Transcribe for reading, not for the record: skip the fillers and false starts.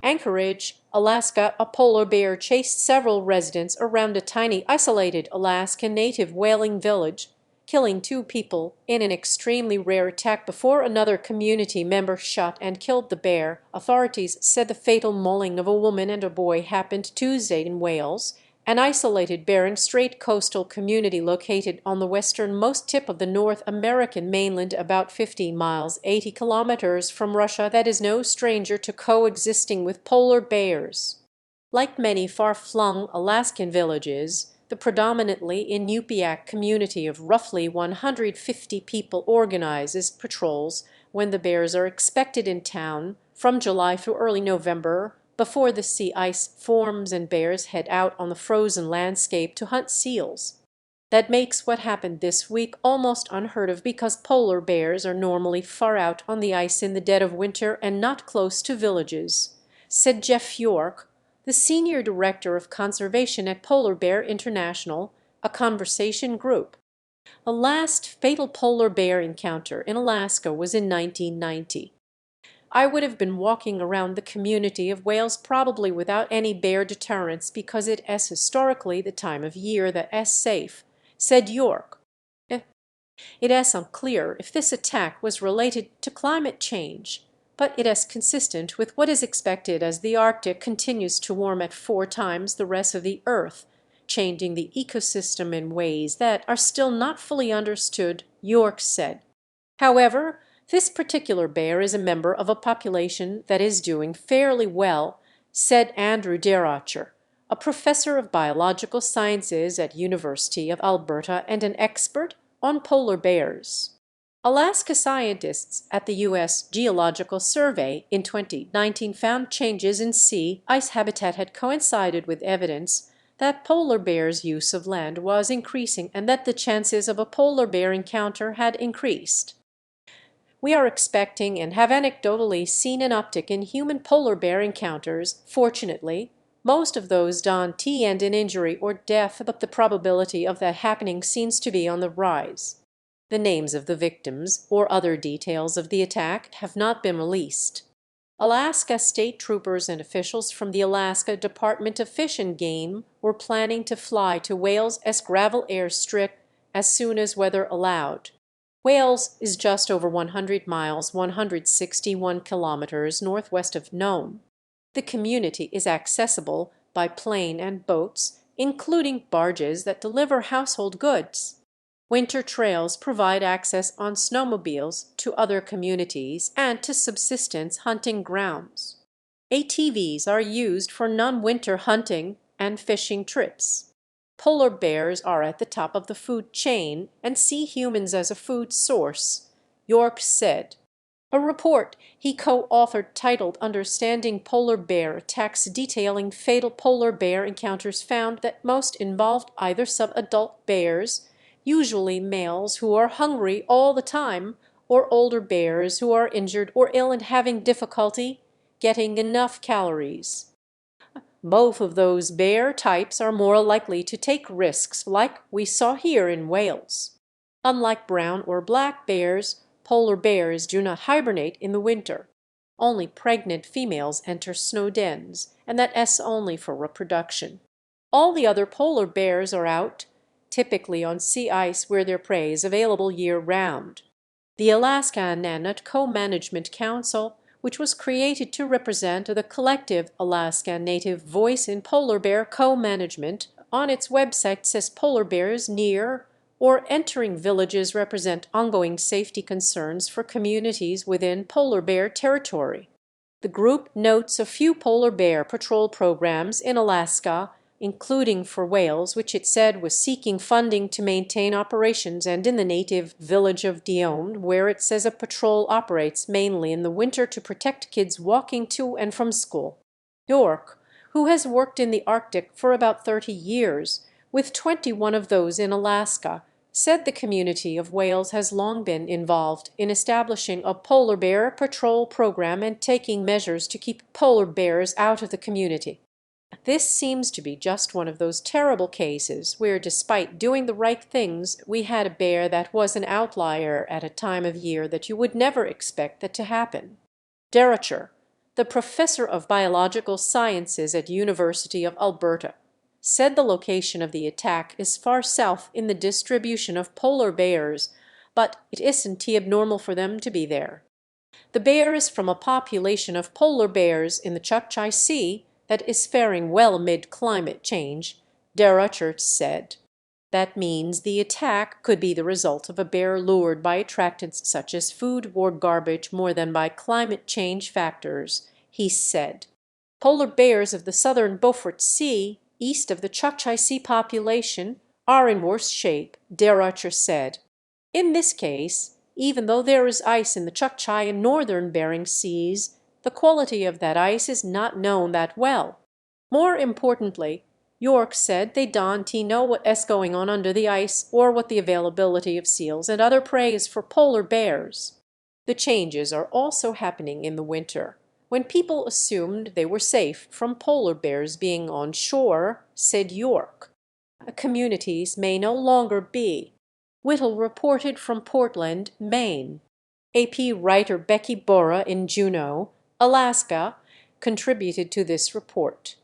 Anchorage, Alaska, a polar bear chased several residents around a tiny, isolated Alaskan native whaling village, killing 2 people in an extremely rare attack before another community member shot and killed the bear. Authorities said the fatal mauling of a woman and a boy happened Tuesday in Wales, an isolated Bering Strait coastal community located on the westernmost tip of the North American mainland, about 50 miles 80 kilometers from Russia, that is no stranger to coexisting with polar bears. Like many far-flung Alaskan villages, the predominantly Inupiaq community of roughly 150 people organizes patrols when the bears are expected in town from July through early November, before the sea ice forms and bears head out on the frozen landscape to hunt seals. That makes what happened this week almost unheard of because polar bears are normally far out on the ice in the dead of winter and not close to villages, said Jeff York, the senior director of conservation at Polar Bear International, a conversation group. The last fatal polar bear encounter in Alaska was in 1990. I would have been walking around the community of Wales probably without any bear deterrence because it is historically the time of year that is safe, said York. It is unclear if this attack was related to climate change, but it is consistent with what is expected as the Arctic continues to warm at 4 times the rest of the Earth, changing the ecosystem in ways that are still not fully understood, York said. However, this particular bear is a member of a population that is doing fairly well, said Andrew Deracher, a professor of biological sciences at University of Alberta and an expert on polar bears. Alaska scientists at the U.S. Geological Survey in 2019 found changes in sea ice habitat had coincided with evidence that polar bears' use of land was increasing and that the chances of a polar bear encounter had increased. We are expecting and have anecdotally seen an uptick in human polar bear encounters. Fortunately, most of those don't end in injury or death, but the probability of that happening seems to be on the rise. The names of the victims or other details of the attack have not been released. Alaska state troopers and officials from the Alaska Department of Fish and Game were planning to fly to Wales' Gravel airstrip as soon as weather allowed. Wales is just over 100 miles, 161 kilometers northwest of Nome. The community is accessible by plane and boats, including barges that deliver household goods. Winter trails provide access on snowmobiles to other communities and to subsistence hunting grounds. ATVs are used for non-winter hunting and fishing trips. Polar bears are at the top of the food chain and see humans as a food source, York said. A report he co-authored titled Understanding Polar Bear Attacks, detailing fatal polar bear encounters, found that most involved either subadult bears, usually males who are hungry all the time, or older bears who are injured or ill and having difficulty getting enough calories. Both of those bear types are more likely to take risks like we saw here in Wales. Unlike brown or black bears, polar bears do not hibernate in the winter. Only pregnant females enter snow dens, and that is only for reproduction. All the other polar bears are out, typically on sea ice where their prey is available year-round. The Alaska Nanut Co-Management Council, which was created to represent the collective Alaska Native voice in polar bear co-management, on its website says polar bears near or entering villages represent ongoing safety concerns for communities within polar bear territory. The group notes a few polar bear patrol programs in Alaska, including for Wales, which it said was seeking funding to maintain operations, and in the native village of Dione, where it says a patrol operates mainly in the winter to protect kids walking to and from school. York, who has worked in the Arctic for about 30 years, with 21 of those in Alaska, said the community of Wales has long been involved in establishing a polar bear patrol program and taking measures to keep polar bears out of the community. This seems to be just one of those terrible cases where, despite doing the right things, we had a bear that was an outlier at a time of year that you would never expect that to happen. Deracher, The professor of biological sciences at University of Alberta said the location of the attack is far south in the distribution of polar bears, but it isn't abnormal for them to be there. The bear is from a population of polar bears in the Chukchi Sea that is faring well amid climate change, Derachert said. That means the attack could be the result of a bear lured by attractants such as food or garbage more than by climate change factors, he said. Polar bears of the southern Beaufort Sea, east of the Chukchi Sea population, are in worse shape, Derachert said. In this case, even though there is ice in the Chukchi and northern Bering Seas, the quality of that ice is not known that well. More importantly, York said they don't know what is going on under the ice or what the availability of seals and other prey is for polar bears. The changes are also happening in the winter, when people assumed they were safe from polar bears being on shore, said York. Communities may no longer be. Whittle reported from Portland, Maine. AP writer Becky Bora in Juneau, Alaska, contributed to this report.